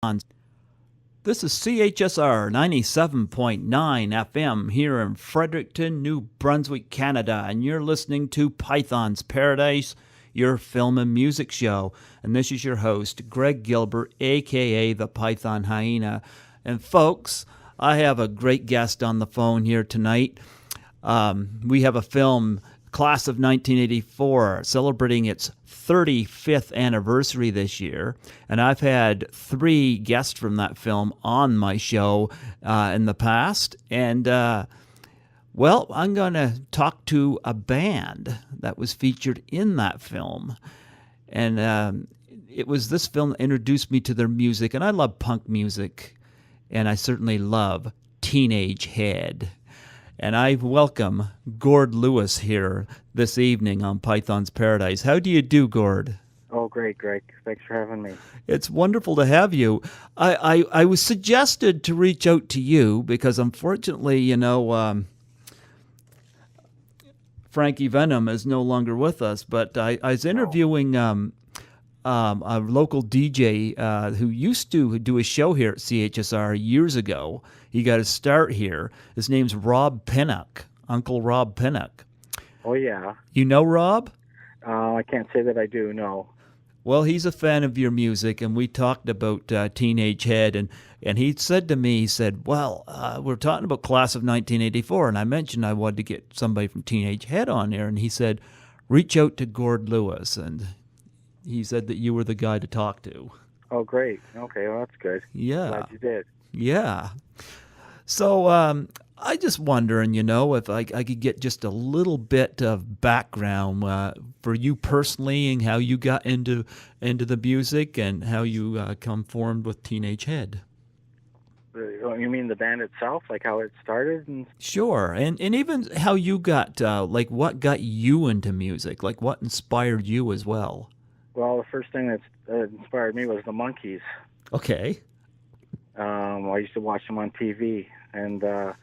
on. This is CHSR 97.9 FM here in Fredericton, New Brunswick, Canada, and you're listening to Python's Paradise, your film and music show. And this is your host, Greg Gilbert, aka the Python Hyena. And folks, I have a great guest on the phone here tonight. We have a film, Class of 1984, celebrating its 35th anniversary this year. And I've had 3 guests from that film on my show in the past. And, well, I'm going to talk to a band that was featured in that film. And it was this film that introduced me to their music. And I love punk music. And I certainly love Teenage Head. And I welcome Gord Lewis here this evening on Python's Paradise. How do you do, Gord? Oh, great, Greg. Thanks for having me. It's wonderful to have you. I was suggested to reach out to you because, unfortunately, Frankie Venom is no longer with us. But I was interviewing a local DJ who used to do a show here at CHSR years ago. He got his start here. His name's Rob Pinnock, Uncle Rob Pinnock. Oh, yeah. You know Rob? I can't say that I do, no. Well, he's a fan of your music, and we talked about Teenage Head, and he said to me, he said, well, we're talking about Class of 1984, and I mentioned I wanted to get somebody from Teenage Head on there, and he said, reach out to Gord Lewis, and he said that you were the guy to talk to. Oh, great. Okay, well, that's good. Yeah. Glad you did. Yeah. So I just wondering, if I could get just a little bit of background for you personally and how you got into the music and how you formed with Teenage Head. You mean the band itself, like how it started? Sure, and even how you got, like what got you into music, like what inspired you as well? Well, the first thing that inspired me was the Monkees. Okay. I used to watch them on TV, and I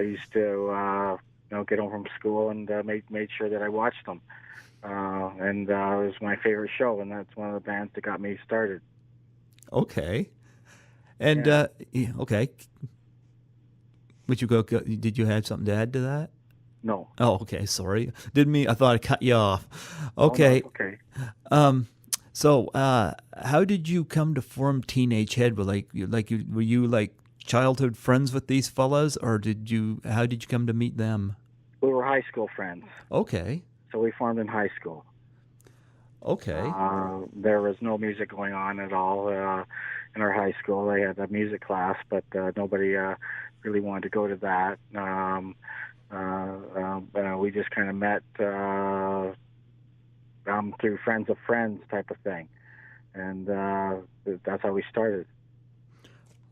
used to, get home from school and made sure that I watched them. And it was my favorite show, and that's one of the bands that got me started. Okay. And, okay. Would you go? Did you have something to add to that? No. Oh, okay. Sorry. Didn't mean. I thought I cut you off. Okay. Oh, no, okay. So, how did you come to form Teenage Head? Were you childhood friends with these fellas, or how did you come to meet them? We were high school friends. Okay. So we formed in high school. Okay. There was no music going on at all in our high school. They had a music class, but nobody really wanted to go to that. We just kind of met through friends of friends type of thing. And that's how we started.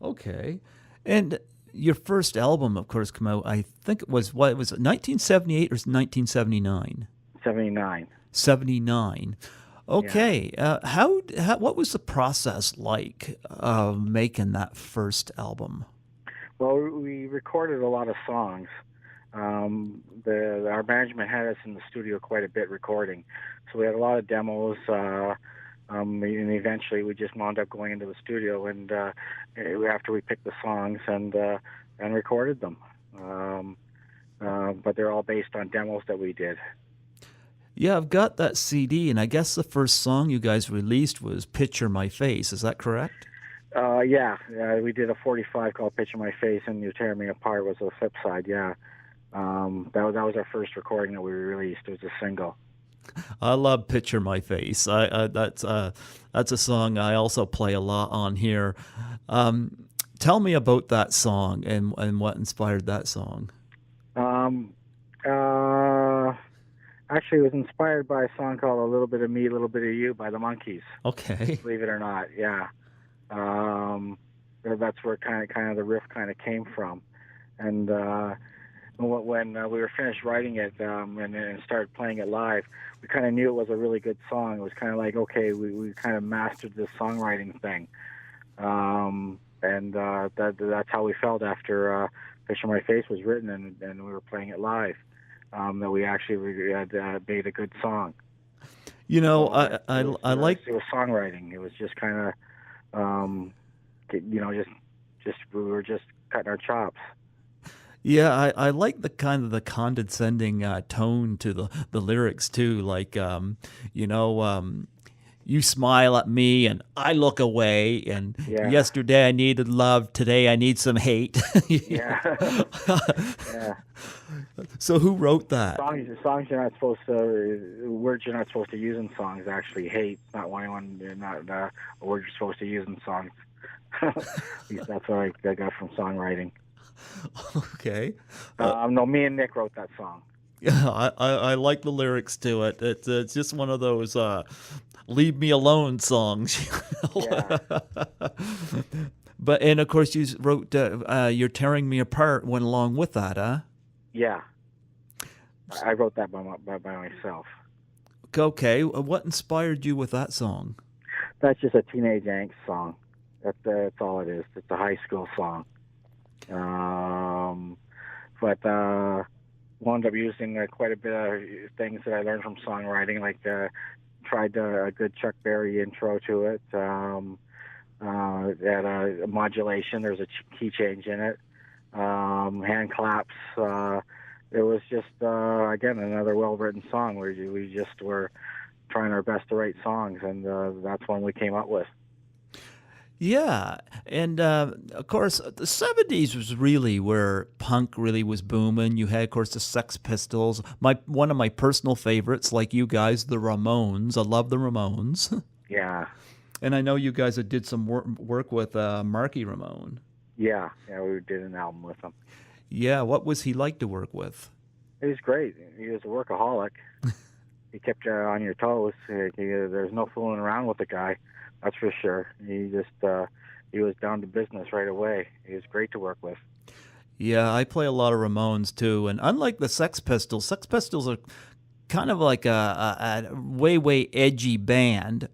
Okay. And your first album, of course, came out, I think it was 1978 or 1979? 79. 79. Okay. Yeah. What was the process like of making that first album? Well, we recorded a lot of songs. Our management had us in the studio quite a bit recording, so we had a lot of demos. And eventually, we just wound up going into the studio, and after we picked the songs and recorded them. But they're all based on demos that we did. Yeah, I've got that CD, and I guess the first song you guys released was "Picture My Face." Is that correct? Yeah. We did a 45 called "Picture My Face," and "You Tear Me Apart" was the flip side. Yeah. That was our first recording that we released. It was a single. I love "Picture My Face." That's a song I also play a lot on here. Tell me about that song and what inspired that song. Actually, it was inspired by a song called "A Little Bit of Me, A Little Bit of You" by the Monkees. Okay. Believe it or not, yeah. That's where kind of the riff kind of came from, and when we were finished writing it and started playing it live, we kind of knew it was a really good song. It was kind of like, okay, we kind of mastered this songwriting thing, and that's how we felt after "Picture My Face" was written and we were playing it live. That we actually had made a good song. I like it was songwriting. It was just kind of just we were just cutting our chops. Yeah, I like the kind of the condescending tone to the lyrics too. Like, you know, you smile at me and I look away. And Yeah, yesterday I needed love, today I need some hate. yeah, yeah. So who wrote that? Songs you're not supposed to, words you're not supposed to use in songs. Actually, hate not one, not a word you're supposed to use in songs. At least that's what I got from songwriting. Okay. No, me and Nick wrote that song. Yeah, I like the lyrics to it. It's just one of those leave me alone songs. Yeah, But and of course you wrote "You're Tearing Me Apart" went along with that, huh? yeah. I wrote that by myself. Okay, what inspired you with that song? That's just a teenage angst song. That's all it is. It's a high school song. But wound up using quite a bit of things that I learned from songwriting, like tried a good Chuck Berry intro to it. Had a modulation. There's a key change in it. Hand claps. It was just again another well-written song where we just were trying our best to write songs, and that's one we came up with. Yeah, and of course the '70s was really where punk really was booming. You had, of course, the Sex Pistols. One of my personal favorites, like you guys, the Ramones. I love the Ramones. Yeah, And I know you guys did some work with Marky Ramone. yeah. We did an album with him. Yeah, what was he like to work with? He was great. He was a workaholic. He kept you on your toes. There's no fooling around with the guy. That's for sure. He was down to business right away. He was great to work with. Yeah, I play a lot of Ramones too, and unlike the Sex Pistols are kind of like a way edgy band,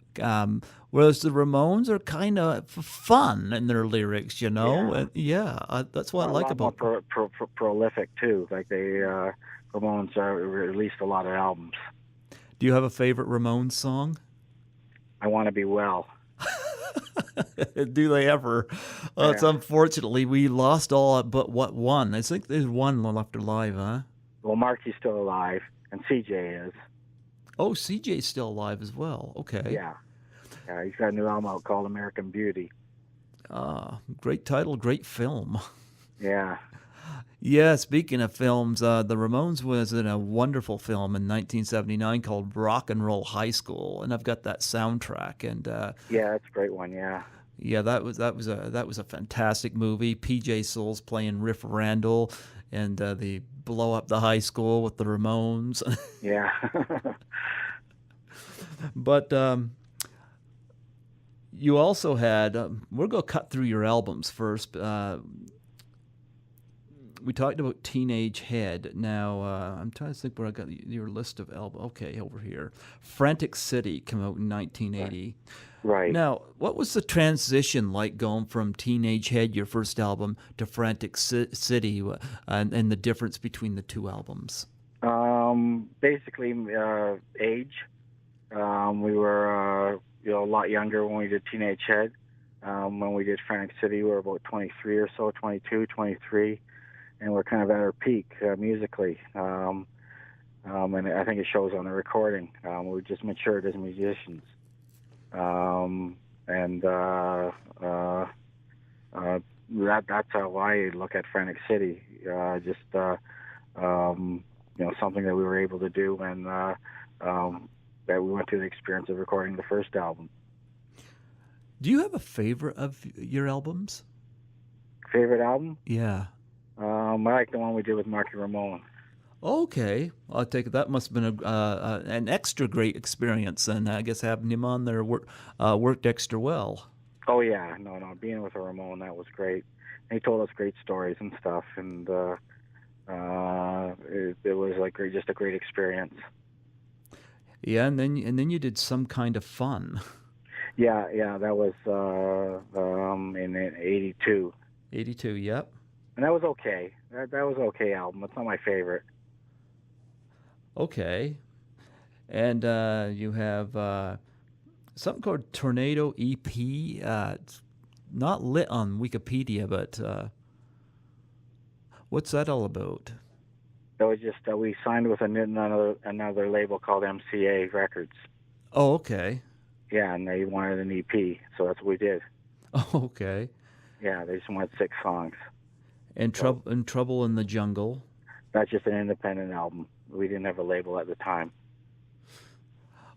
whereas the Ramones are kind of fun in their lyrics, you know. Yeah. And that's what I like about. A lot more prolific too. Like Ramones released a lot of albums. Do you have a favorite Ramones song? I Want to Be Well. Do they ever? It's Yeah. unfortunately we lost all but one. I think there's one left alive, huh? Well, Marky's still alive, and CJ is. Oh, CJ's still alive as well. Okay. Yeah. He's got a new album out called American Beauty. Great title, great film. Yeah. Yeah, speaking of films, the Ramones was in a wonderful film in 1979 called Rock and Roll High School, and I've got that soundtrack. And Yeah, that's a great one. Yeah. yeah, that was a fantastic movie. PJ Souls playing Riff Randall, and they blow up the high school with the Ramones. Yeah. But you also had. We're gonna cut through your albums first. We talked about Teenage Head. Now, I'm trying to think where I got your list of albums. Okay, over here. Frantic City came out in 1980. Right. Now, what was the transition like going from Teenage Head, your first album, to Frantic City, and the difference between the two albums? Basically, age. We were, a lot younger when we did Teenage Head. When we did Frantic City, we were about 23 or so, 22, 23. And we're kind of at our peak musically, and I think it shows on the recording. We just matured as musicians, and that's how I look at Frantic City. Just something that we were able to do, and that we went through the experience of recording the first album. Do you have a favorite of your albums? Favorite album? Yeah. I like the one we did with Marky Ramone. Okay, I'll take it. That must have been an extra great experience, and I guess having him on there worked extra well. Oh yeah, no, being with a Ramone, that was great. And he told us great stories and stuff, and it was like just a great experience. Yeah, and then you did Some Kind of Fun. Yeah, that was in '82. '82, yep. And that was okay. That was okay album. It's not my favorite. Okay. And you have something called Tornado EP. not lit on Wikipedia, but what's that all about? It was just we signed with another label called MCA Records. Oh, okay. Yeah, and they wanted an EP, so that's what we did. Oh, okay. Yeah, they just wanted 6 songs. And Trouble in the Jungle. That's just an independent album. We didn't have a label at the time.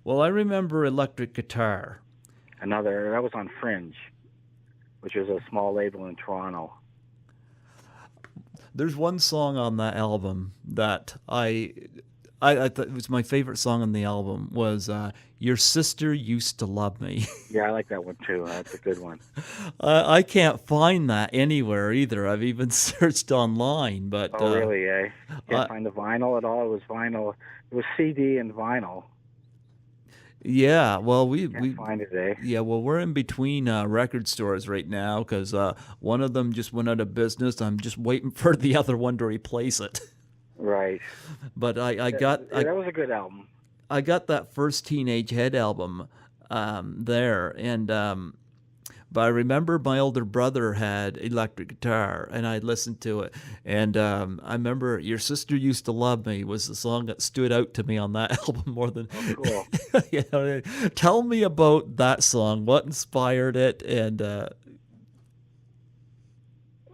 Well, I remember Electric Guitar. That was on Fringe, which was a small label in Toronto. There's one song on that album that I thought it was my favorite song on the album was Your Sister Used to Love Me. Yeah, I like that one too. That's a good one. I can't find that anywhere either. I've even searched online, but oh really? Eh? Can't find the vinyl at all. It was vinyl. It was CD and vinyl. Yeah, well, we find it, eh? Yeah, well, we're in between record stores right now because one of them just went out of business. I'm just waiting for the other one to replace it. Right. But that was a good album. I got that first Teenage Head album there, and but I remember my older brother had Electric Guitar, and I listened to it, and I remember Your Sister Used to Love Me was the song that stood out to me on that album more than. Oh, cool. You know, tell me about that song. What inspired it, and.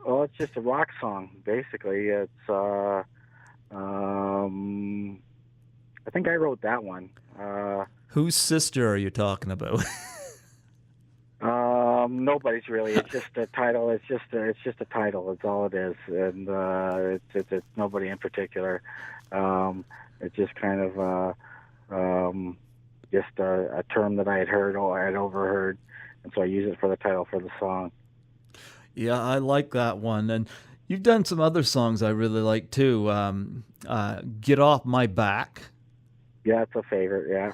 Well, it's just a rock song, basically. It's I think I wrote that one. Whose sister are you talking about? Nobody's really. It's just a title. It's just a title. It's all it is, and it's nobody in particular. It's just kind of just a term that I had heard or I had overheard, and so I use it for the title for the song. Yeah, I like that one, and you've done some other songs I really like too. Get Off My Back. Yeah, it's a favorite. Yeah.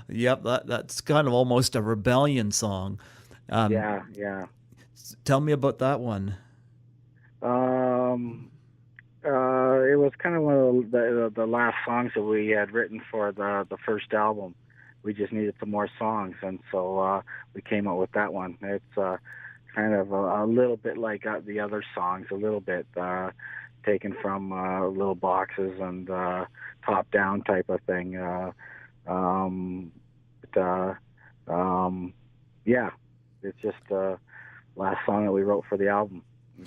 Yep, that's kind of almost a rebellion song. Yeah. Tell me about that one. It was kind of one of the last songs that we had written for the first album. We just needed some more songs, and so we came up with that one. It's kind of a little bit like the other songs, a little bit taken from Little Boxes and top down type of thing. Yeah, it's just the last song that we wrote for the album.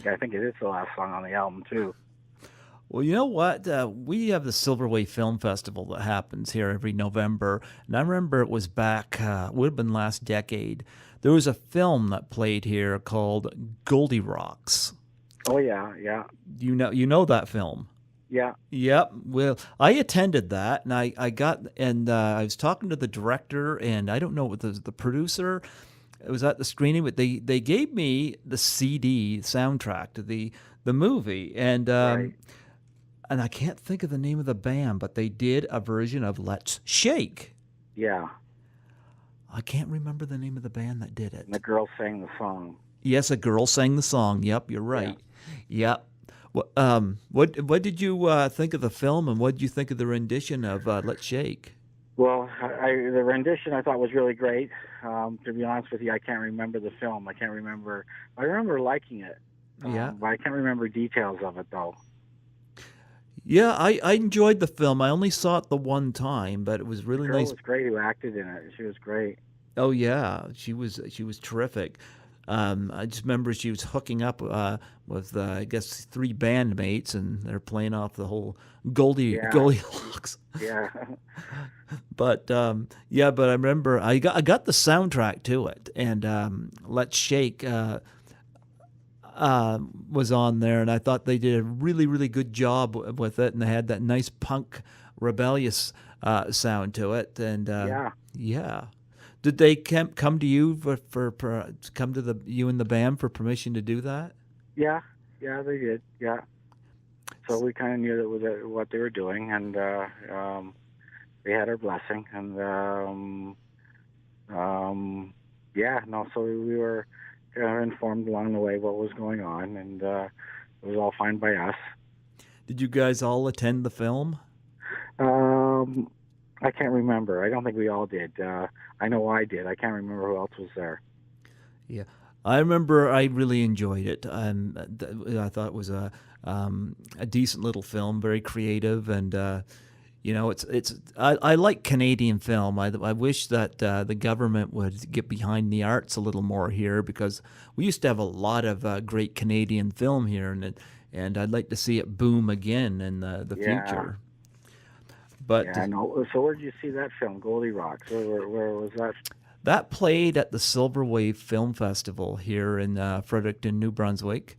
I think it is the last song on the album too. Well, you know what? We have the Silverway Film Festival that happens here every November, and I remember it was back, would have been last decade. There was a film that played here called Goldie Rocks. Oh yeah. You know that film. Yeah. Yep. Well, I attended that, and I was talking to the director, and I don't know what the producer. It was at the screening, but they gave me the CD soundtrack to the movie, and right. And I can't think of the name of the band, but they did a version of Let's Shake. Yeah. I can't remember the name of the band that did it. And the girl sang the song. Yes, a girl sang the song. Yep, you're right. Yeah. Yep. What did you think of the film, and what did you think of the rendition of Let's Shake? Well, the rendition I thought was really great. To be honest with you, I can't remember the film. I remember liking it. But I can't remember details of it though. Yeah, I enjoyed the film. I only saw it the one time, but it was really nice. The girl was great who acted in it. She was great. Oh yeah, she was terrific. I just remember she was hooking up with I guess 3 bandmates, and they're playing off the whole Goldilocks. Yeah. But but I remember I got the soundtrack to it, and Let's Shake was on there, and I thought they did a really, really good job with it, and they had that nice punk, rebellious sound to it, and yeah. Did they come to you for come to you and the band for permission to do that? Yeah, they did. Yeah. So we kind of knew that was what they were doing, and they had our blessing, and so we were informed along the way what was going on, and it was all fine by us. Did you guys all attend the film? I can't remember. I don't think we all did. I know I did. I can't remember who else was there. Yeah. I remember I really enjoyed it. I thought it was a decent little film, very creative, and I like Canadian film. I wish that the government would get behind the arts a little more here, because we used to have a lot of great Canadian film here, and I'd like to see it boom again in the Yeah. future. But Yeah, I know. So where did you see that film, Goldie Rocks? Where was that? that played at the Silver Wave Film Festival here in Fredericton, New Brunswick,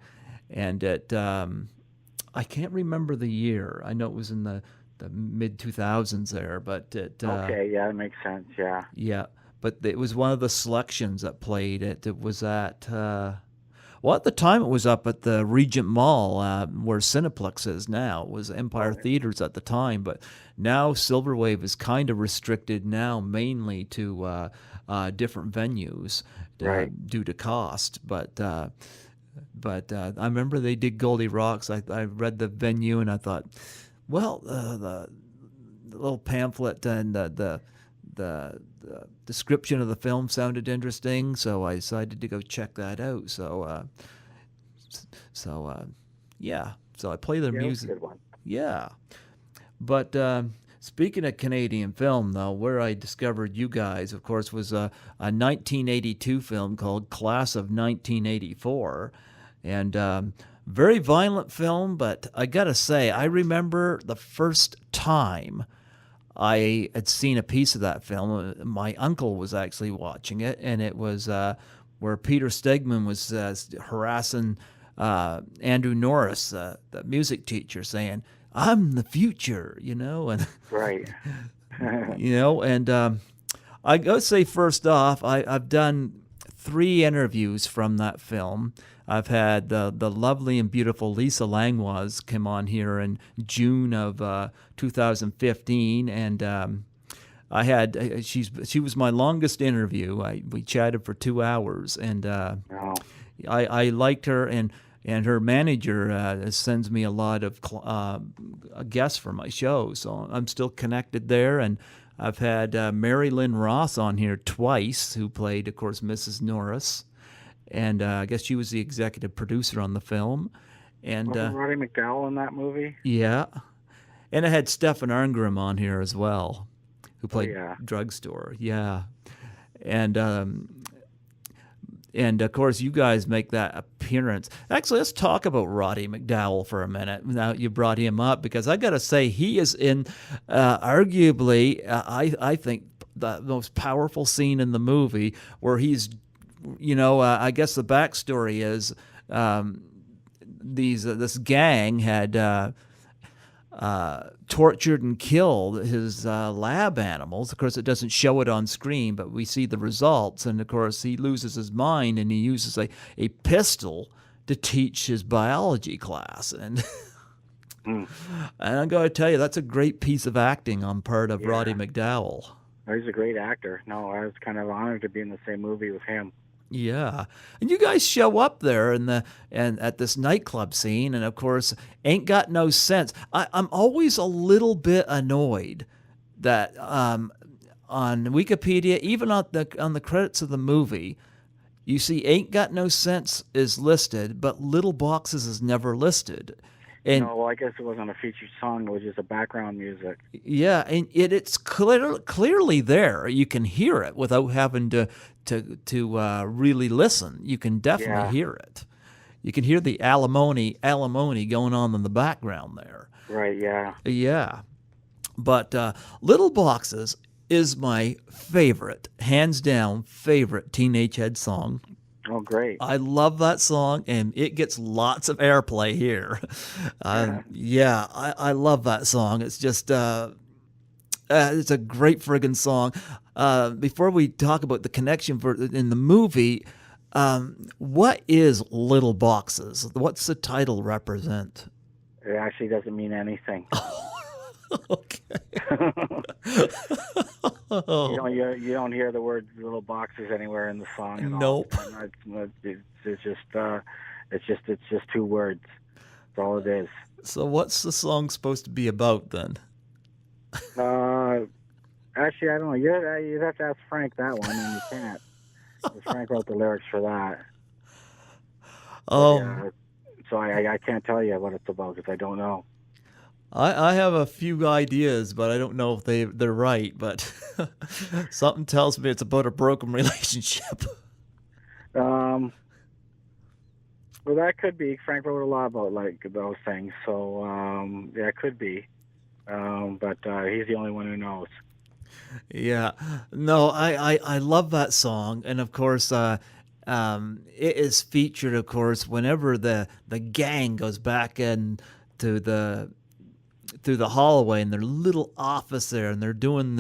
and I can't remember the year. I know it was in the mid 2000s there, but Okay, yeah, that makes sense. Yeah. yeah, but it was one of the selections that played it. It was at well, at the time it was up at the Regent Mall, where Cineplex is now. It was Empire Theaters at the time, but now Silver Wave is kind of restricted now, mainly to different venues Right. due to cost. But I remember they did Goldie Rocks. I read the venue and I thought, well, the little pamphlet and the description of the film sounded interesting, so I decided to go check that out. Yeah, so I play their Yeah, that's a music. good one. Yeah, but speaking of Canadian film, though, where I discovered you guys, of course, was a 1982 film called Class of 1984, and very violent film. But I gotta say, I remember the first time I had seen a piece of that film. My uncle was actually watching it, and it was where Peter Stegman was harassing Andrew Norris, the music teacher, saying, "I'm the future," and Right. and I gotta say, first off, I've done 3 interviews from that film. I've had the lovely and beautiful Lisa Langlois come on here in June of 2015, and I had she was my longest interview. We chatted for 2 hours, and No. I liked her, and her manager sends me a lot of guests for my show, so I'm still connected there. And I've had Mary Lynn Ross on here twice, who played, of course, Mrs. Norris. And I guess she was the executive producer on the film. And Wasn't Roddy McDowall in that movie? yeah, and I had Stefan Arngrim on here as well, who played yeah. Drugstore. Yeah, and of course you guys make that appearance. Actually, let's talk about Roddy McDowall for a minute. Now you brought him up, because I got to say he is in arguably I think the most powerful scene in the movie, where he's I guess the backstory is this gang had tortured and killed his lab animals. Of course, it doesn't show it on screen, but we see the results. And of course, he loses his mind, and he uses a pistol to teach his biology class. And and I'm going to tell you, that's a great piece of acting on part of Roddy McDowall. He's a great actor. No, I was kind of honored to be in the same movie with him. Yeah, and you guys show up there and at this nightclub scene, and of course, Ain't Got No Sense. I'm always a little bit annoyed that on Wikipedia, even on the credits of the movie, you see Ain't Got No Sense is listed, but Little Boxes is never listed. And no, well, I guess it wasn't a featured song. It was just a background music. yeah, and it's clearly there. You can hear it without having to really listen. You can definitely hear it. You can hear the alimony going on in the background there. Right, yeah. Yeah. But Little Boxes is my favorite, hands down favorite Teenage Head song. Oh, great. I love that song, and it gets lots of airplay here. Yeah, I love that song. It's just, it's a great friggin' song. Before we talk about the connection in the movie, what is Little Boxes? What's the title represent? It actually doesn't mean anything. Okay. You don't hear the word "little boxes" anywhere in the song at Nope. all. It's just 2 words. That's all it is. So what's the song supposed to be about then? Actually, I don't know. You'd have to ask Frank that one, and you can't. Frank wrote the lyrics for that. Um, So I can't tell you what it's about because I don't know. I have a few ideas, but I don't know if they're right. But something tells me it's about a broken relationship. Um, well, that could be. Frank wrote a lot about like those things, so yeah, it could be. But he's the only one who knows. Yeah, no, I love that song, and of course, it is featured, of course, whenever the gang goes back in to the through the hallway in their little office there, and they're dealing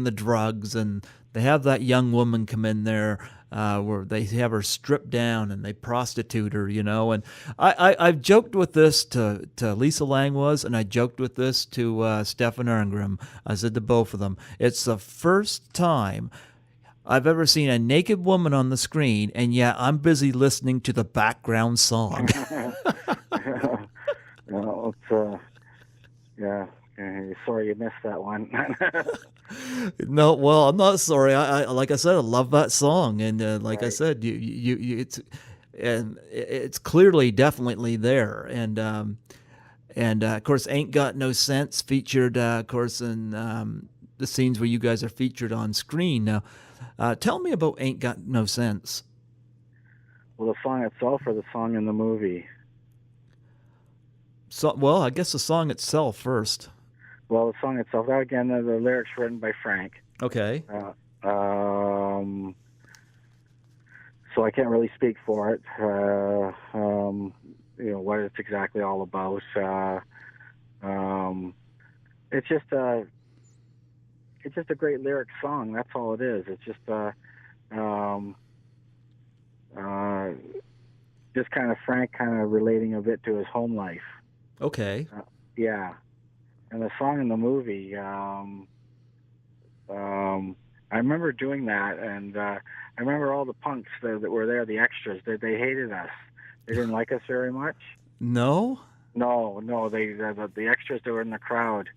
the drugs, and they have that young woman come in there. Where they have her stripped down and they prostitute her, and I've joked with this to Lisa Langwas, and I joked with this to Stefan Erngrim. I said to both of them, it's the first time I've ever seen a naked woman on the screen, and yet I'm busy listening to the background song. Well, it's yeah. Sorry you missed that one. No, well, I'm not sorry. I like I said, I love that song, and like I Right. said, it's clearly definitely there, and of course, "Ain't Got No Sense" featured, of course, in the scenes where you guys are featured on screen. Now, tell me about "Ain't Got No Sense." Well, the song itself or the song in the movie? So, well, I guess the song itself first. Well, the song itself. That again, the lyrics written by Frank. Okay. So I can't really speak for it. What it's exactly all about. It's just a great lyric song. That's all it is. It's just just kind of Frank kind of relating a bit to his home life. Okay. Yeah, and the song in the movie. I remember doing that, and I remember all the punks that were there, the extras. They hated us. They didn't like us very much. No. No, the extras that were in the crowd,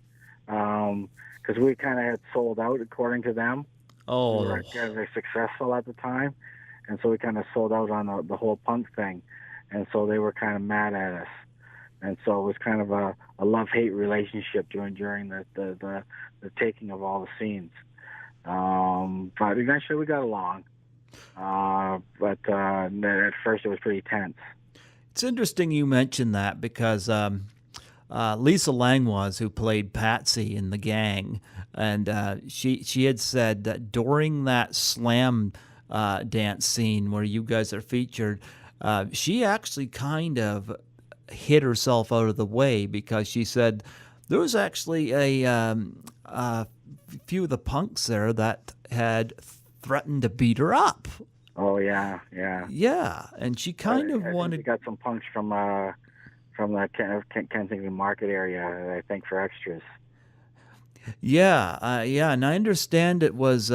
because we kind of had sold out according to them. We Oh. weren't very successful at the time, and so we kind of sold out on the whole punk thing, and so they were kind of mad at us, and so it was kind of a love-hate relationship during the taking of all the scenes. But eventually we got along. But at first it was pretty tense. It's interesting you mentioned that because Lisa Langwas, who played Patsy in the gang, and she had said that during that slam dance scene where you guys are featured, she actually kind of hid herself out of the way because she said there was actually a few of the punks there that had threatened to beat her up. Oh yeah. Yeah, and she kind of I think wanted. we got some punks from the Kensington Market area, I think, for extras. Yeah, and I understand it was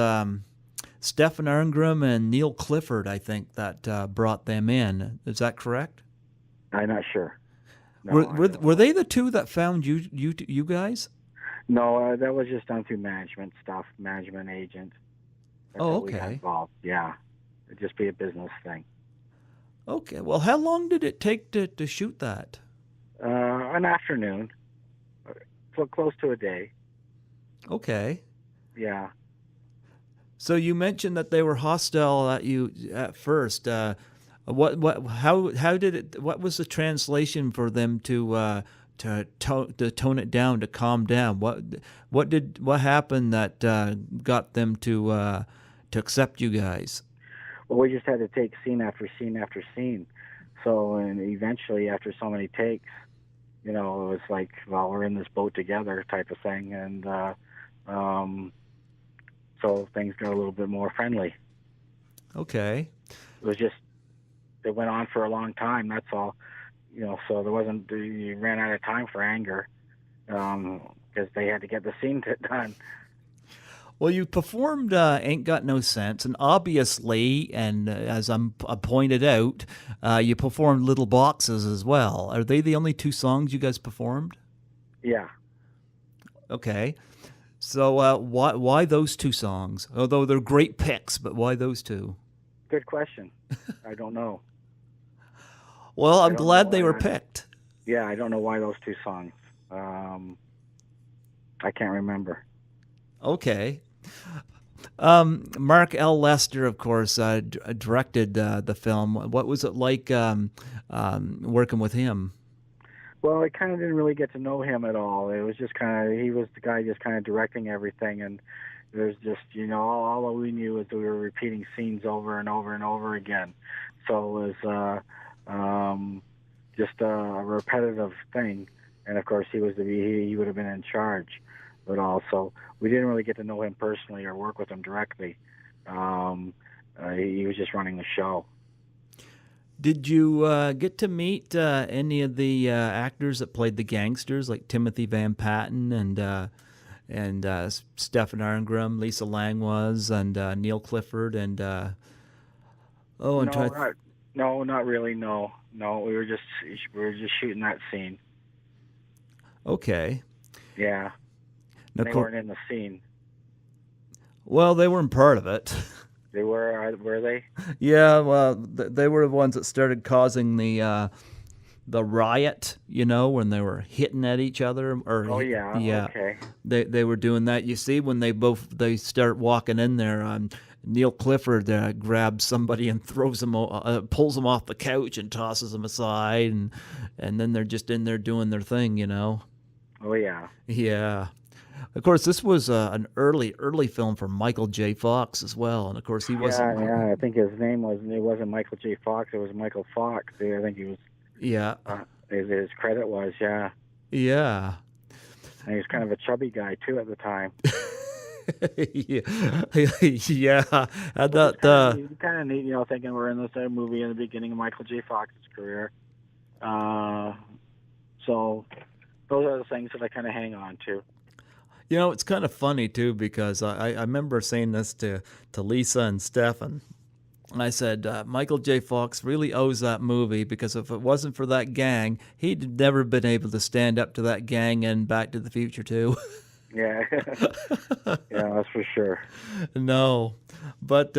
Stefan Erngrim and Neil Clifford, I think, that brought them in. Is that correct? I'm not sure. No, Were they the two that found you guys? No, that was just done through management stuff, management agent. That's Oh, how we got okay. involved. Yeah, it'd just be a business thing. Okay. Well, how long did it take to shoot that? An afternoon, close to a day. Okay. Yeah. So you mentioned that they were hostile at you at first. How did it? What was the translation for them to tone it down, to calm down? What happened that got them to accept you guys? Well, we just had to take scene after scene after scene. So, and eventually, after so many takes, it was like, well, we're in this boat together type of thing, and so things got a little bit more friendly. Okay. It was just, it went on for a long time. That's all. So there wasn't. You ran out of time for anger, because they had to get the scene done. Well, you performed "Ain't Got No Sense," and obviously, and as I pointed out, you performed "Little Boxes" as well. Are they the only two songs you guys performed? Yeah. Okay. So why those two songs? Although they're great picks, but why those two? Good question. I don't know. Well, I I'm don't know glad they why. were picked. Yeah, I don't know why those two songs. I can't remember. Okay. Markel Lester, of course, directed the film. What was it like working with him? Well, I kind of didn't really get to know him at all. It was just kind of, he was the guy just kind of directing everything, and there's just, all we knew is that we were repeating scenes over and over and over again. So it was just a repetitive thing, and of course he would have been in charge of it all. So we didn't really get to know him personally or work with him directly. He was just running the show. Did you get to meet any of the actors that played the gangsters, like Timothy Van Patten and Stephen Arngrim, Lisa Langwas, and Neil Clifford, and No, not really. No, we were just shooting that scene. Okay. Yeah, they weren't in the scene. Well, they weren't part of it. They were they? Yeah, well, they were the ones that started causing the riot, when they were hitting at each other. Oh yeah. Okay. They were doing that. You see, when they start walking in there, Neil Clifford grabs somebody and throws him, pulls him off the couch and tosses him aside, and then they're just in there doing their thing, Oh yeah. Yeah. Of course, this was an early film for Michael J. Fox as well, and of course he wasn't. Yeah. I think his name wasn't Michael J. Fox. It was Michael Fox. I think he was. Yeah. His credit was Yeah. And he was kind of a chubby guy too at the time. Yeah. Kind of neat, thinking we're in this movie in the beginning of Michael J. Fox's career. So those are the things that I kind of hang on to. It's kind of funny too, because I remember saying this to Lisa and Stefan. I said, Michael J. Fox really owes that movie, because if it wasn't for that gang, he'd never been able to stand up to that gang in Back to the Future too. Yeah. Yeah, that's for sure. No. But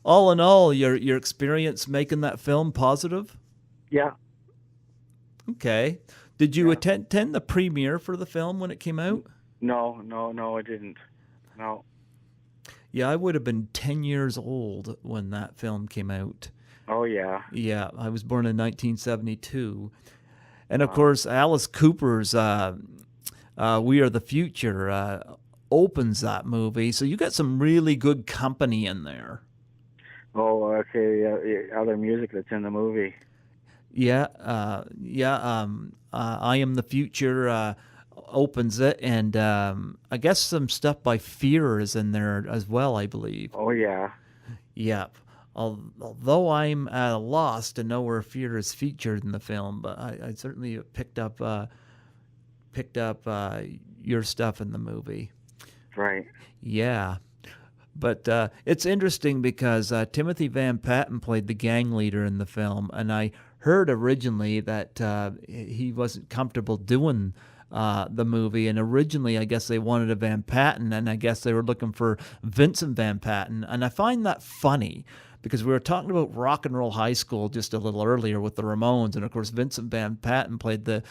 all in all, your experience making that film positive? Yeah. Okay. Did you attend the premiere for the film when it came out? No, I didn't. No. Yeah, I would have been 10 years old when that film came out. Oh, yeah. Yeah, I was born in 1972. And, of course, Alice Cooper's We Are the Future opens that movie. So you got some really good company in there. Oh, okay. Other music that's in the movie. Yeah, I Am the Future opens it, and I guess some stuff by Fear is in there as well, I believe. Oh, yeah. Yep. Although I'm at a loss to know where Fear is featured in the film, but I certainly picked up your stuff in the movie. Right. Yeah. But it's interesting because Timothy Van Patten played the gang leader in the film, and I heard originally that he wasn't comfortable doing the movie, and originally I guess they wanted a Van Patten, and I guess they were looking for Vincent Van Patten, and I find that funny because we were talking about Rock and Roll High School just a little earlier with the Ramones, and of course Vincent Van Patten played the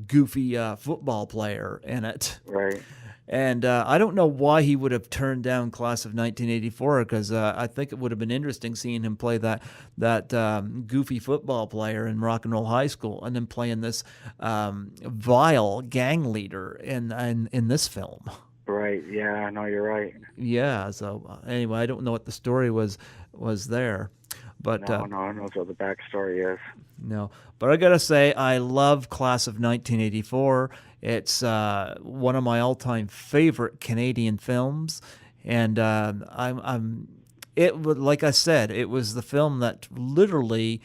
goofy football player in it. Right. And I don't know why he would have turned down Class of 1984, because I think it would have been interesting seeing him play that goofy football player in Rock and Roll High School, and then playing this vile gang leader in this film. Right. Yeah. No, you're right. Yeah. So anyway, I don't know what the story was there, but no, I don't know what the backstory is. No, but I gotta say, I love Class of 1984. It's one of my all-time favorite Canadian films, and like I said, it was the film that literally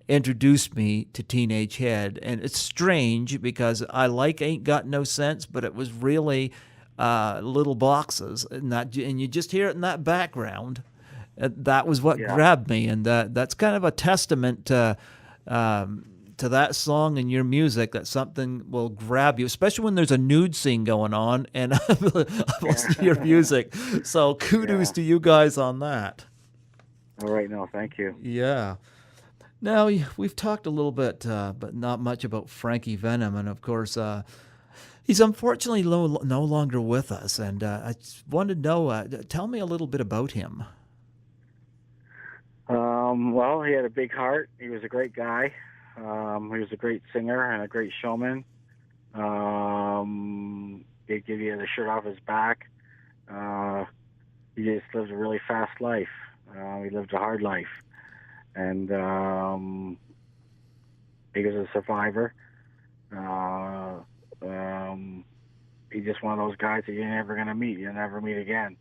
introduced me to Teenage Head, and it's strange because I like Ain't Got No Sense, but it was really Little Boxes, and you just hear it in that background. That was what grabbed me, and that's kind of a testament to that song and your music, that something will grab you, especially when there's a nude scene going on, and most of your music. So kudos to you guys on that. All right, no, thank you. Yeah. Now, we've talked a little bit, but not much about Frankie Venom, and of course, he's unfortunately no longer with us. And I just wanted to know, tell me a little bit about him. Well, he had a big heart. He was a great guy. He was a great singer and a great showman. He'd give you the shirt off his back. He just lived a really fast life. He lived a hard life. And he was a survivor. He's just one of those guys that you're never going to meet. You'll never meet again.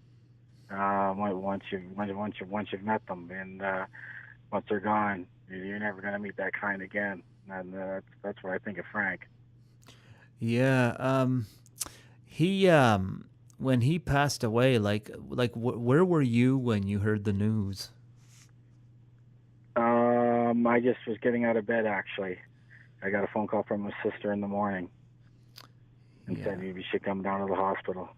Once you've met them, and once they're gone, you're never going to meet that kind again. And that's what I think of Frank. Yeah, he when he passed away, where were you when you heard the news? I just was getting out of bed, actually. I got a phone call from my sister in the morning and said you should come down to the hospital.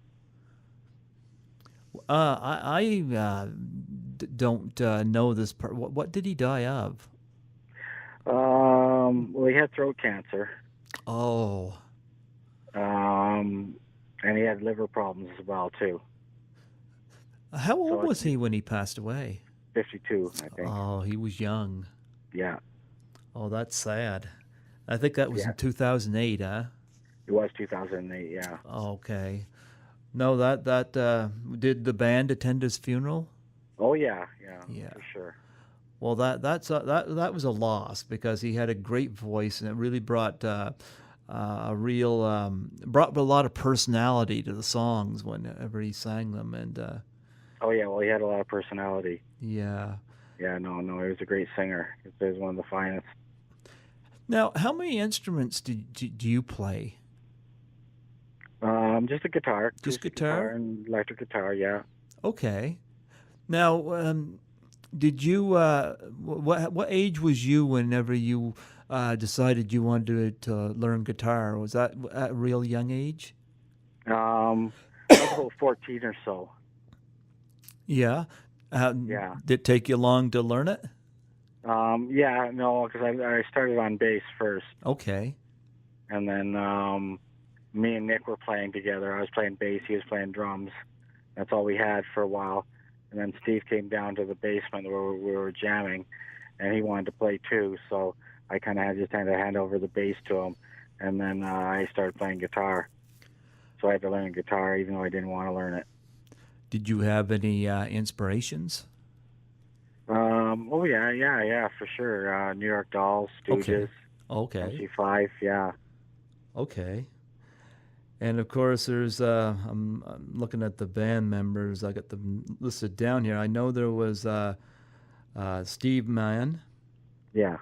I don't know this part. What did he die of? Well, he had throat cancer. Oh. And he had liver problems as well, too. How old was he when he passed away? 52, I think. Oh, he was young. Yeah. Oh, that's sad. I think that was in 2008, huh? It was 2008, yeah. Okay. No, that did the band attend his funeral? Oh yeah, for sure. Well, that was a loss because he had a great voice and it really brought brought a lot of personality to the songs whenever he sang them. And oh yeah, well, he had a lot of personality. Yeah. Yeah, no, he was a great singer. He was one of the finest. Now, how many instruments do you play? Just a guitar. Just guitar and electric guitar, yeah. Okay. Now, did you? What age was you whenever you decided you wanted to learn guitar? Was that at a real young age? I was about 14 or so. Yeah. Yeah. Did it take you long to learn it? Yeah, no, because I started on bass first. Okay. And then me and Nick were playing together. I was playing bass, he was playing drums. That's all we had for a while. And then Steve came down to the basement where we were jamming, and he wanted to play too. So I kind of just had to hand over the bass to him, and then I started playing guitar. So I had to learn guitar, even though I didn't want to learn it. Did you have any inspirations? Oh yeah, for sure. New York Dolls, Stooges, okay. MC5, yeah. Okay. And of course, there's I'm looking at the band members. I got them listed down here. I know there was Steve Mann. Yeah.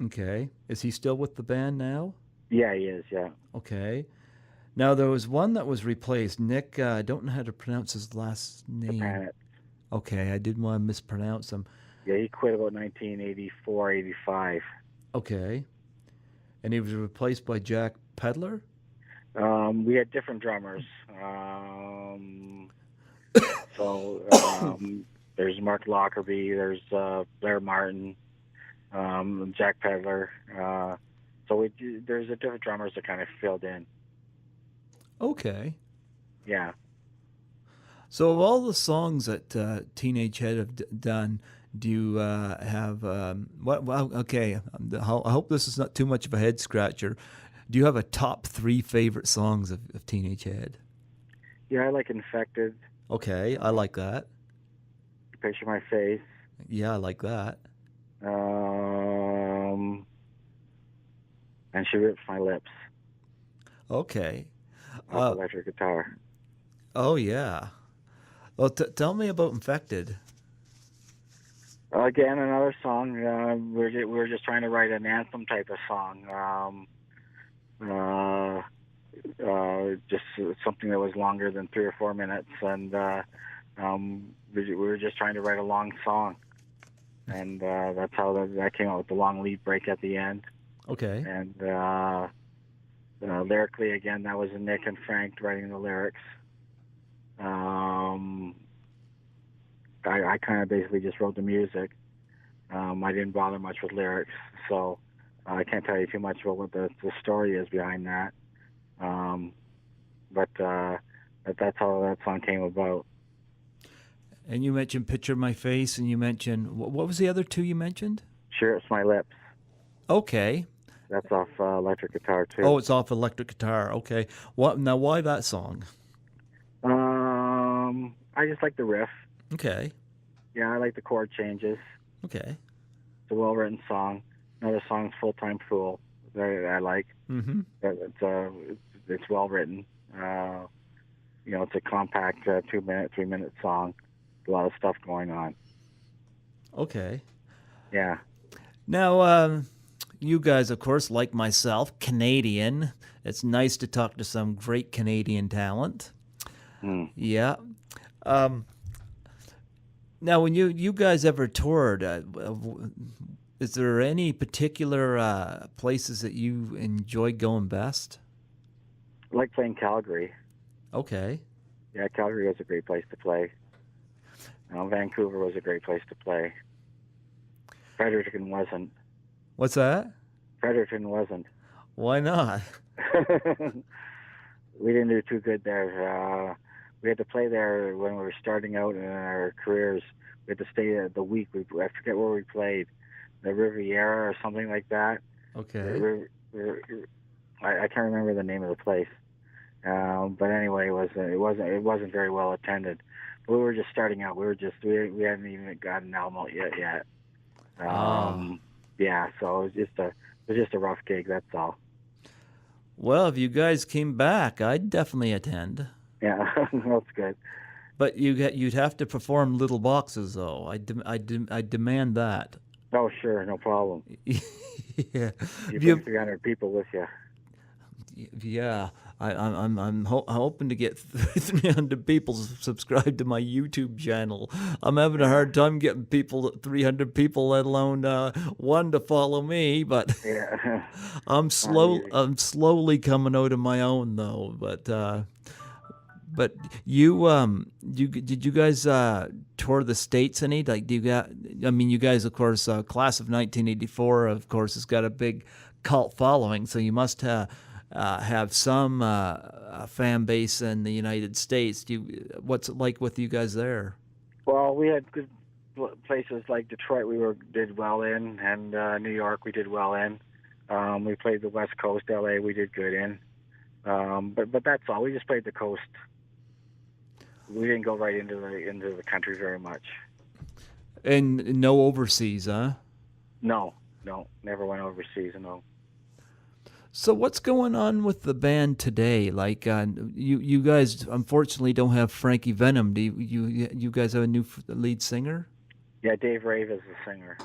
Okay. Is he still with the band now? Yeah, he is. Yeah. Okay. Now there was one that was replaced. Nick, I don't know how to pronounce his last name. Okay, I didn't want to mispronounce him. Yeah, he quit about 1984, 85. Okay. And he was replaced by Jack Pedler? We had different drummers. So there's Mark Lockerbie, there's Blair Martin, Jack Pedler. So there's a different drummers that kind of filled in. Okay. Yeah. So of all the songs that Teenage Head have done, do you have what? Well, okay. I hope this is not too much of a head scratcher. Do you have a top 3 favorite songs of Teenage Head? Yeah, I like Infected. Okay, I like that. Picture My Face. Yeah, I like that. And She Rips My Lips. Okay. Electric guitar. Oh yeah. Well, tell me about Infected. Again, another song. We were just trying to write an anthem type of song. Just something that was longer than 3 or 4 minutes, and we were just trying to write a long song, and that's how that came out with the long lead break at the end. Okay. And lyrically, again, that was Nick and Frank writing the lyrics. I kind of basically just wrote the music, I didn't bother much with lyrics, so I can't tell you too much about what the story is behind that. But that's how that song came about. And you mentioned Picture My Face, and you mentioned, what was the other two you mentioned? Sure, It's My Lips. Okay. That's off electric guitar, too. Oh, it's off electric guitar. Okay. Now, why that song? I just like the riff. Okay. Yeah, I like the chord changes. Okay. It's a well-written song. Another song's Full-Time Fool that I like. Mm-hmm. It's well-written. It's a compact 2-minute, 3-minute song. A lot of stuff going on. Okay. Yeah. Now, you guys, of course, like myself, Canadian. It's nice to talk to some great Canadian talent. Mm. Yeah. Now, when you guys ever toured, is there any particular places that you enjoy going best? I like playing Calgary. Okay. Yeah, Calgary was a great place to play. Vancouver was a great place to play. Fredericton wasn't. What's that? Fredericton wasn't. Why not? We didn't do too good there. We had to play there when we were starting out in our careers. We had to stay the week. I forget where we played, the Riviera or something like that. Okay. I can't remember the name of the place. But anyway, it wasn't very well attended. But we were just starting out. We hadn't even gotten an album out yet. Yeah, so it was just a rough gig. That's all. Well, if you guys came back, I'd definitely attend. Yeah, that's good. But you'd have to perform Little Boxes, though. I demand that. Oh, sure, no problem. Yeah. You bring 300 people with you. Yeah, I'm hoping to get 300 people subscribed to my YouTube channel. I'm having a hard time getting 300 people, let alone one to follow me. But Yeah. I'm slowly coming out of my own though. But did you guys tour the States any? Like, you guys, of course, class of 1984, of course, has got a big cult following, so you must have some fan base in the United States. What's it like with you guys there? Well, we had good places like Detroit did well in, and New York we did well in. We played the West Coast, LA we did good in. But that's all. We just played the coast. We didn't go right into the country very much. And no overseas, huh? No, never went overseas. No. So what's going on with the band today? Like, you guys unfortunately don't have Frankie Venom. Do you guys have a new lead singer? Yeah, Dave Rave is the singer.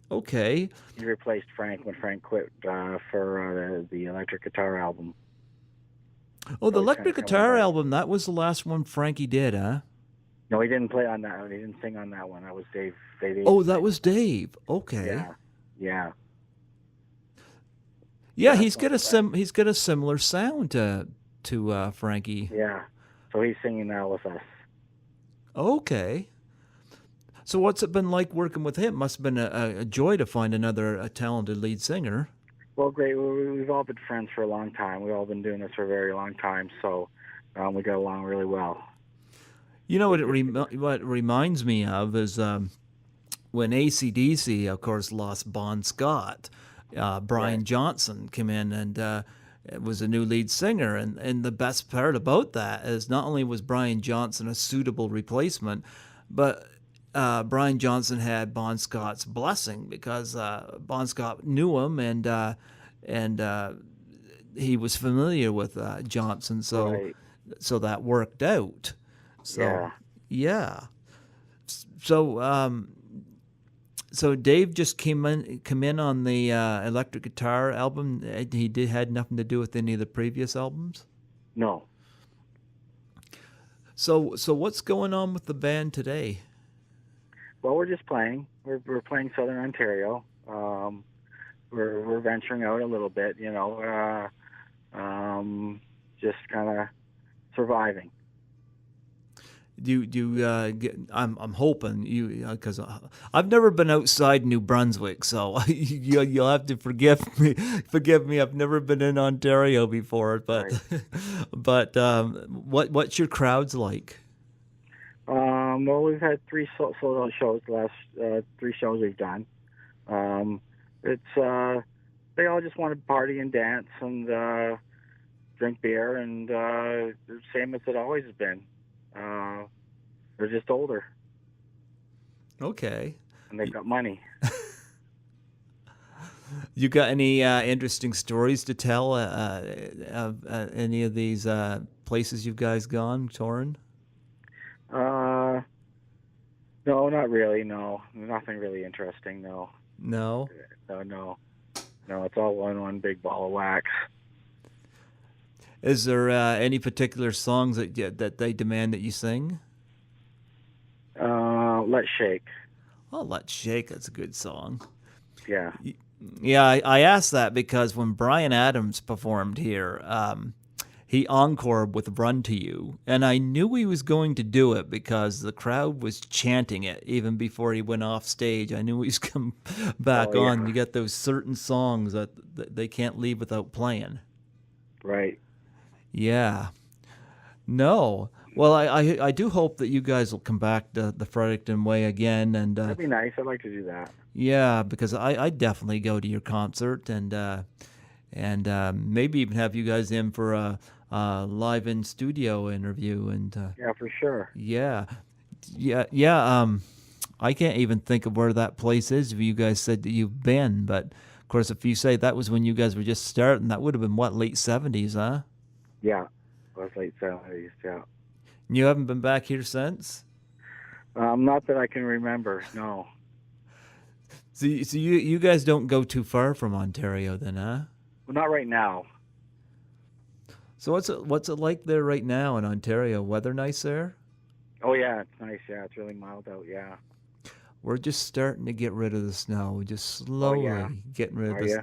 Okay. He replaced Frank when Frank quit for the electric guitar album. Oh, the electric guitar album, that was the last one Frankie did, huh? No, he didn't play on that one. He didn't sing on that one. That was Dave. Oh, that was Dave. Okay. Yeah. Yeah, he's got a similar sound to Frankie. Yeah. So he's singing now with us. Okay. So what's it been like working with him? Must have been a joy to find another talented lead singer. Well, great. We've all been friends for a long time. We've all been doing this for a very long time, so we got along really well. You know what it reminds me of is when AC/DC, of course, lost Bon Scott. Brian Johnson came in and was a new lead singer. And the best part about that is not only was Brian Johnson a suitable replacement, but Brian Johnson had Bon Scott's blessing because Bon Scott knew him and he was familiar with Johnson, so that worked out. So yeah. So Dave just come in on the electric guitar album. He had nothing to do with any of the previous albums. No. So what's going on with the band today? Well, we're just playing. We're playing Southern Ontario. We're venturing out a little bit, just kind of surviving. I'm hoping you, because I've never been outside New Brunswick, so you'll have to forgive me. Forgive me. I've never been in Ontario before, but Right. but what's your crowds like? Well, we've had three sold out shows. The last three shows we've done. It's they all just want to party and dance and drink beer, and the same as it always has been. They're just older, Okay. and they've got money. You got any interesting stories to tell of any of these places you guys gone touring? Uh, no, not really. No, nothing really interesting. No, No. no. It's all one big ball of wax. Is there any particular songs that they demand that you sing? Let's shake. Oh, Let's Shake. That's a good song. Yeah. Yeah, I asked that because when Bryan Adams performed here, he encored with Run to You, and I knew he was going to do it because the crowd was chanting it even before he went off stage. I knew he was coming back Oh, yeah. on. You got those certain songs that they can't leave without playing. Right. Yeah. No. Well, I do hope that you guys will come back to the Fredericton Way again, and That'd be nice. I'd like to do that. yeah, because I definitely go to your concert, and maybe even have you guys in for a live in studio interview, and Yeah, for sure. yeah, yeah. I can't even think of where that place is. If you guys said that you've been, but of course, if you say that was when you guys were just starting, that would have been what, late '70s, huh? Yeah. It was late 70s. Yeah. You haven't been back here since. Not that I can remember. No. So you guys don't go too far from Ontario, then, huh? Well, not right now. So what's it like there right now in Ontario? Weather nice there? Oh yeah, it's nice. Yeah, it's really mild out. Yeah. We're just starting to get rid of the snow, just slowly yeah? getting rid of Are this. you?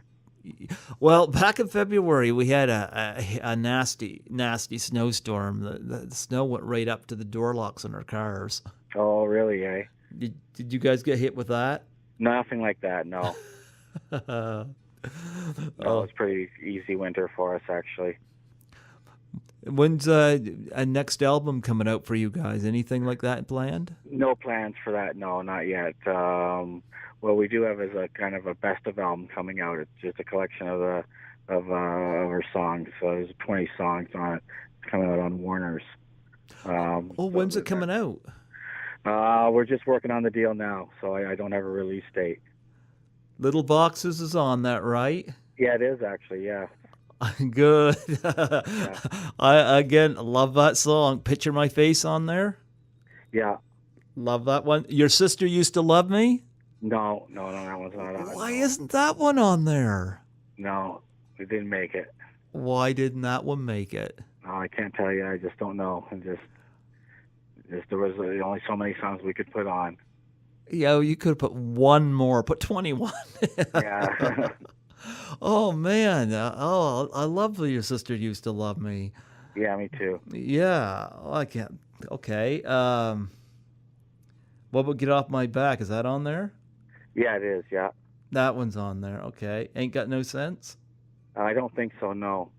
Well, back in February, we had a nasty snowstorm. The snow went right up to the door locks on our cars. Oh, really? Eh? Did you guys get hit with that? Nothing like that. No. Oh, No, it's pretty easy winter for us actually. when's a next album coming out for you guys? Anything like that planned? No plans for that. No, not yet. What we do have is a kind of a best of album coming out. It's just a collection of our songs. So there's 20 songs on it. It's coming out on Warner's. When's it coming out? We're just working on the deal now, so I don't have a release date. Little Boxes is on that, right? Yeah, it is actually. Yeah. Good. I again love that song. Picture My Face on there. Yeah. Love that one. Your Sister Used to Love Me. No, that one's not on. Why isn't that one on there? No, we didn't make it. Why didn't that one make it? No, I can't tell you. I just don't know. And just there was only so many songs we could put on. Yeah, you could have put one more. Put 21. Yeah. Oh man. I love Your Sister Used to Love Me. Yeah, me too. Yeah. Oh, I can't. Okay. What about Get Off My Back? Is that on there? Yeah, it is. Yeah. That one's on there. Okay. Ain't Got No Sense? I don't think so. No.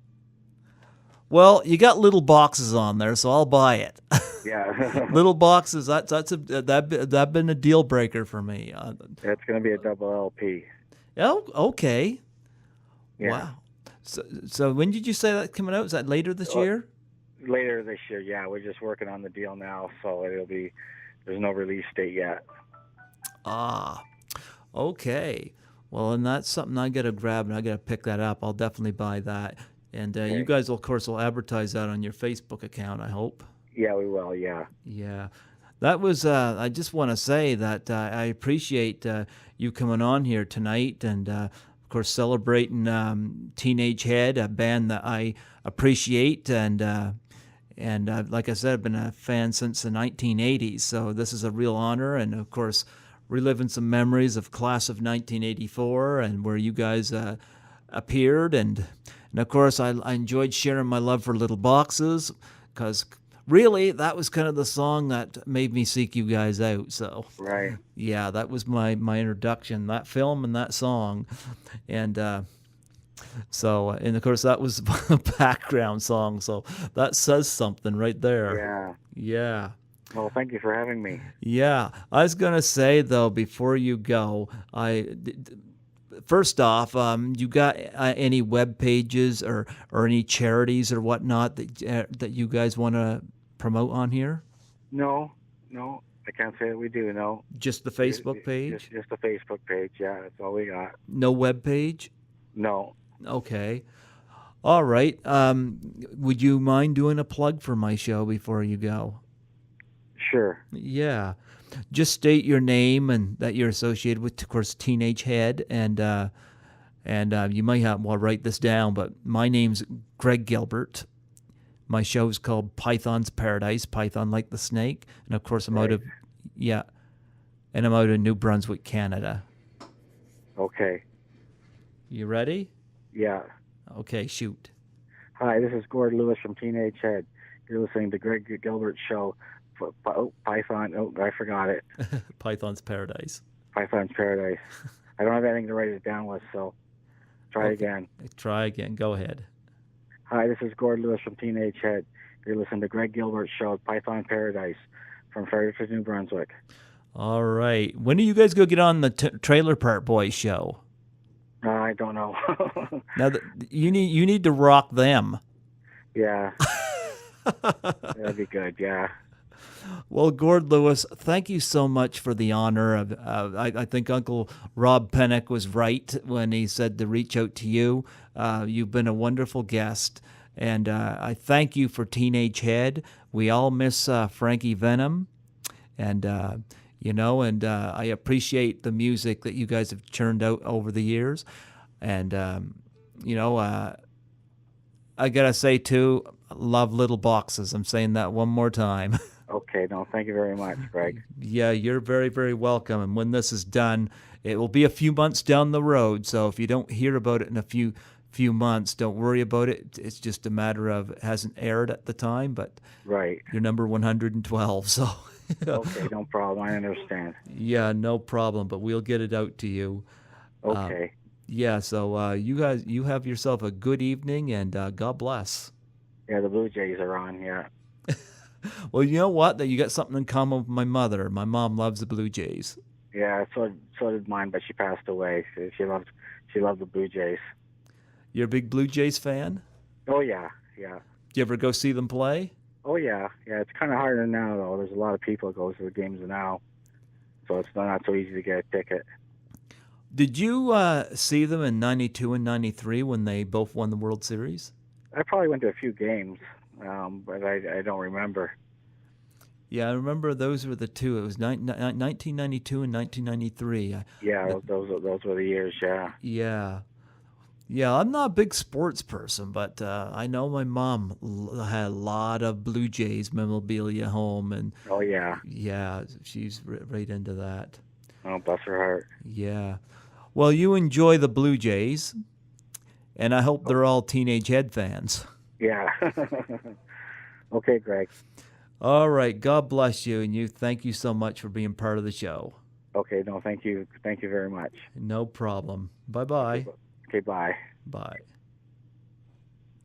Well, you got Little Boxes on there, so I'll buy it. Yeah. Little Boxes, that's been a deal breaker for me. It's going to be a double LP. Oh, okay. Yeah. Wow. So when did you say that coming out? Is that later this year? Later this year. Yeah, we're just working on the deal now, so there's no release date yet. Ah, okay. Well, and that's something I got to grab, and I got to pick that up. I'll definitely buy that. And Okay. you guys, of course, will advertise that on your Facebook account, I hope. Yeah, we will. Yeah. Yeah. That was, I just want to say that I appreciate you coming on here tonight and, of course, celebrating Teenage Head, a band that I appreciate. And like I said, I've been a fan since the 1980s. So this is a real honor. And, of course, reliving some memories of Class of 1984 and where you guys appeared. And of course, I enjoyed sharing my love for Little Boxes because really, that was kind of the song that made me seek you guys out. So, Right. yeah, that was my introduction, that film and that song. And and of course, that was a background song. So that says something right there. Yeah. Yeah. Well, thank you for having me. Yeah. I was going to say, though, before you go, first off, you got any web pages or any charities or whatnot that you guys want to promote on here? No, I can't say that we do. No, Just the Facebook page? Just the Facebook page. Yeah, that's all we got. No web page? No. Okay. All right. Would you mind doing a plug for my show before you go? Sure. Yeah. Just state your name and that you're associated with, of course, Teenage Head, and you might have. Well, write this down. But my name's Greg Gilbert. My show's called Python's Paradise. Python like the snake, and of course I'm out of New Brunswick, Canada. Okay. You ready? Yeah. Okay, shoot. Hi, this is Gord Lewis from Teenage Head. You're listening to Greg Gilbert's show. Python. Oh, I forgot it. Python's Paradise. Python's Paradise. I don't have anything to write it down with, so try again. Try again. Go ahead. Hi, this is Gord Lewis from Teenage Head. You're listening to Greg Gilbert's show, Python Paradise, from Fredericton, New Brunswick. All right. When do you guys go get on the Trailer Park Boys show? I don't know. Now you need to rock them. Yeah. That'd be good. Yeah. Well, Gord Lewis, thank you so much for the honor of. I think Uncle Rob Pennock was right when he said to reach out to you. You've been a wonderful guest, and I thank you for Teenage Head. We all miss Frankie Venom, and I appreciate the music that you guys have churned out over the years, and I gotta say too, love Little Boxes. I'm saying that one more time. Okay, no, thank you very much, Greg. Yeah, you're very, very welcome. And when this is done, it will be a few months down the road. So if you don't hear about it in a few months, don't worry about it. It's just a matter of it hasn't aired at the time, but right. You're number 112. So okay, no problem. I understand. Yeah, no problem. But we'll get it out to you. Okay. Yeah. So you have yourself a good evening, and God bless. Yeah, the Blue Jays are on. Yeah. Well, you know what? That you got something in common with my mother. My mom loves the Blue Jays. Yeah, so did mine, but she passed away. She loved the Blue Jays. You're a big Blue Jays fan? Oh yeah. Do you ever go see them play? Oh yeah. It's kind of harder now though. There's a lot of people that go to the games now, so it's not so easy to get a ticket. Did you see them in '92 and '93 when they both won the World Series? I probably went to a few games. But I don't remember. Yeah, I remember those were the two. It was 1992 and 1993. Those were the years, yeah. Yeah, I'm not a big sports person, but I know my mom had a lot of Blue Jays memorabilia home. And oh, yeah. Yeah, she's right into that. Oh, bless her heart. Yeah. Well, you enjoy the Blue Jays, and I hope they're all Teenage Head fans. Yeah. Okay, Greg. All right. God bless you, and thank you so much for being part of the show. Okay. No, thank you. Thank you very much. No problem. Bye-bye. Okay, bye. Bye.